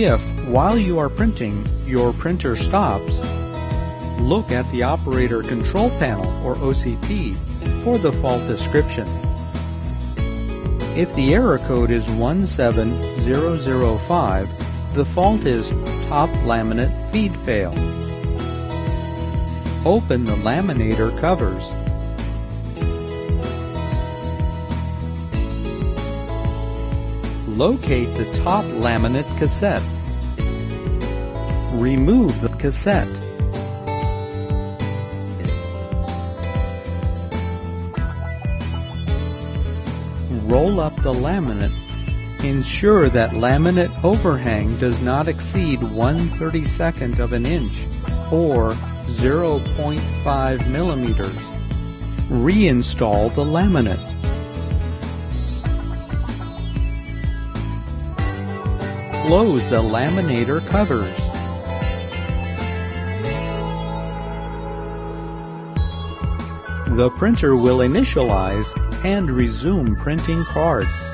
If, while you are printing, your printer stops, look at the Operator Control Panel, or OCP, for the fault description. If the error code is 17005, the fault is top laminate feed fail. Open the laminator covers. Locate the top laminate cassette. Remove the cassette. Roll up the laminate. Ensure that laminate overhang does not exceed 1/32 of an inch, or 0.5 millimeters. Reinstall the laminate. Close the laminator covers. The printer will initialize and resume printing cards.